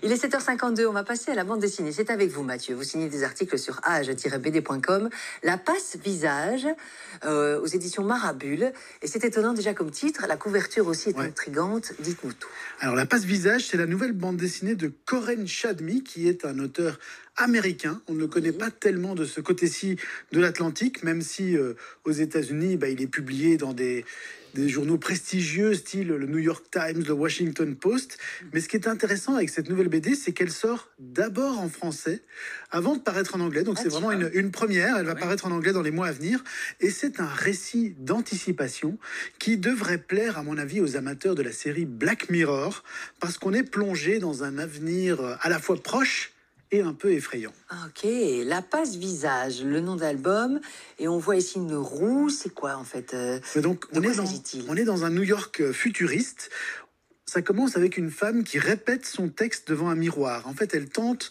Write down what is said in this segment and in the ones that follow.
Il est 7h52, on va passer à la bande dessinée. C'est avec vous, Mathieu. Vous signez des articles sur age-bd.com. La passe visage aux éditions Marabule. Et c'est étonnant déjà comme titre. La couverture aussi est intrigante. Dites-nous tout. Alors, La passe visage, c'est la nouvelle bande dessinée de Koren Shadmi, qui est un auteur américain. On ne le connaît pas tellement de ce côté-ci de l'Atlantique, même si aux États-Unis, il est publié dans des journaux prestigieux, style le New York Times, le Washington Post. Mais ce qui est intéressant avec cette nouvelle BD, c'est qu'elle sort d'abord en français, avant de paraître en anglais. Donc c'est vraiment une première. Elle va paraître en anglais dans les mois à venir. Et c'est un récit d'anticipation qui devrait plaire, à mon avis, aux amateurs de la série Black Mirror, parce qu'on est plongé dans un avenir à la fois proche et un peu effrayant. Ok, La passe visage, le nom d'album, et on voit ici une roue, c'est quoi en fait Donc on est dans un New York futuriste. Ça commence avec une femme qui répète son texte devant un miroir. En fait, elle tente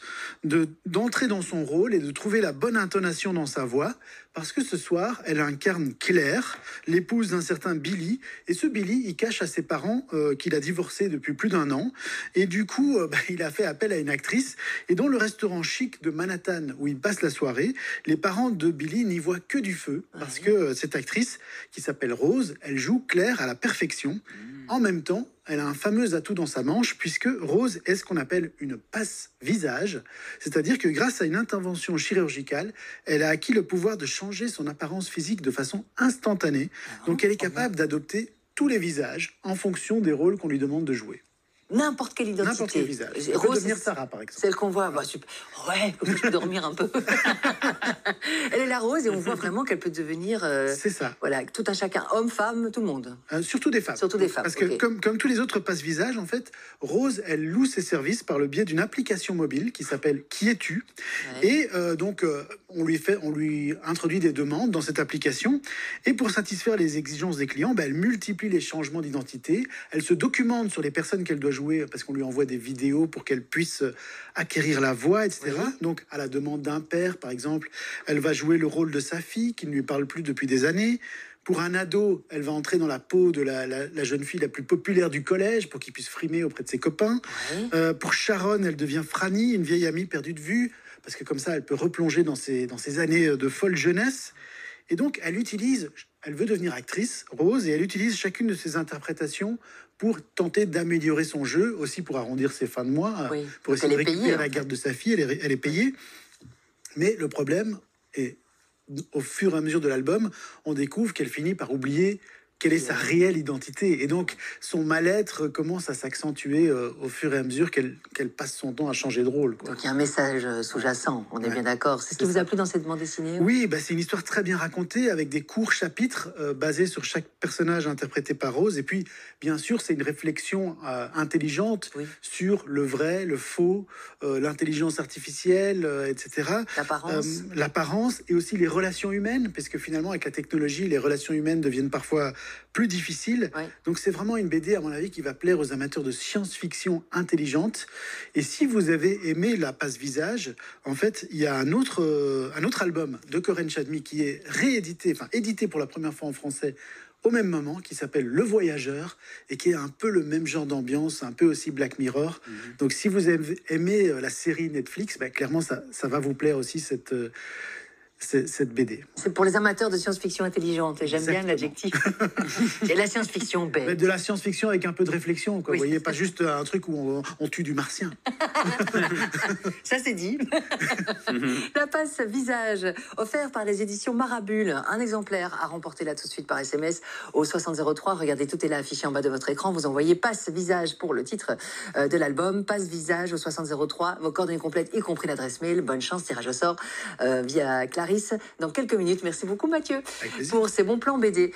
d'entrer dans son rôle et de trouver la bonne intonation dans sa voix, parce que ce soir, elle incarne Claire, l'épouse d'un certain Billy. Et ce Billy, il cache à ses parents qu'il a divorcé depuis plus d'1 an. Et du coup, il a fait appel à une actrice. Et dans le restaurant chic de Manhattan, où il passe la soirée, les parents de Billy n'y voient que du feu, parce que cette actrice, qui s'appelle Rose, elle joue Claire à la perfection. En même temps, elle a un fameux atout dans sa manche, puisque Rose est ce qu'on appelle une passe visage, c'est-à-dire que grâce à une intervention chirurgicale, elle a acquis le pouvoir de changer son apparence physique de façon instantanée. Donc elle est capable d'adopter tous les visages en fonction des rôles qu'on lui demande de jouer. N'importe quelle identité. N'importe quel visage. Elle Rose, peut devenir Sarah, par exemple. Celle qu'on voit. Super. Ouais, je peux dormir un peu. Elle est la Rose et on voit vraiment qu'elle peut devenir. C'est ça. Voilà, tout un chacun, homme, femme, tout le monde. Surtout des femmes. Surtout des femmes. Parce que comme tous les autres passe-visage, en fait, Rose, elle loue ses services par le biais d'une application mobile qui s'appelle Qui es-tu ? Et donc, on lui introduit des demandes dans cette application. Et pour satisfaire les exigences des clients, elle multiplie les changements d'identité. Elle se documente sur les personnes qu'elle doit jouer parce qu'on lui envoie des vidéos pour qu'elle puisse acquérir la voix, etc. Donc, à la demande d'un père, par exemple, elle va jouer le rôle de sa fille qui ne lui parle plus depuis des années. Pour un ado, elle va entrer dans la peau de la jeune fille la plus populaire du collège pour qu'il puisse frimer auprès de ses copains. Pour Sharon, elle devient Franny, une vieille amie perdue de vue, parce que comme ça, elle peut replonger dans ses années de folle jeunesse. Et donc, elle veut devenir actrice, Rose, et elle utilise chacune de ses interprétations pour tenter d'améliorer son jeu, aussi pour arrondir ses fins de mois, pour essayer de récupérer la garde de sa fille. Elle est payée. Mais le problème est, au fur et à mesure de l'album, on découvre qu'elle finit par oublier quelle est sa réelle identité. Et donc, son mal-être commence à s'accentuer au fur et à mesure qu'elle passe son temps à changer de rôle. Donc, il y a un message sous-jacent, on est bien d'accord. C'est ce qui vous a plu dans cette bande dessinée ? Oui, c'est une histoire très bien racontée, avec des courts chapitres basés sur chaque personnage interprété par Rose. Et puis, bien sûr, c'est une réflexion intelligente sur le vrai, le faux, l'intelligence artificielle, etc. L'apparence et aussi les relations humaines, parce que finalement, avec la technologie, les relations humaines deviennent parfois plus difficile. Donc c'est vraiment une BD, à mon avis, qui va plaire aux amateurs de science-fiction intelligente. Et si vous avez aimé La passe visage, en fait, il y a un autre album de Koren Shadmi qui est édité pour la première fois en français au même moment, qui s'appelle Le Voyageur, et qui est un peu le même genre d'ambiance, un peu aussi Black Mirror. Donc si vous avez aimé la série Netflix, clairement, ça va vous plaire aussi, cette BD. C'est pour les amateurs de science-fiction intelligente. J'aime bien l'adjectif. Et la science-fiction bête. Mais de la science-fiction avec un peu de réflexion, quoi. Vous voyez, pas juste un truc où on tue du martien. Ça, c'est dit. La passe visage, offert par les éditions Marabule. Un exemplaire à remporter là tout de suite par SMS au 6003. Regardez, tout est là affiché en bas de votre écran. Vous envoyez passe visage pour le titre de l'album. Passe visage au 6003. Vos coordonnées complètes, y compris l'adresse mail. Bonne chance, tirage au sort via Clarisse dans quelques minutes. Merci beaucoup, Mathieu, pour ces bons plans BD.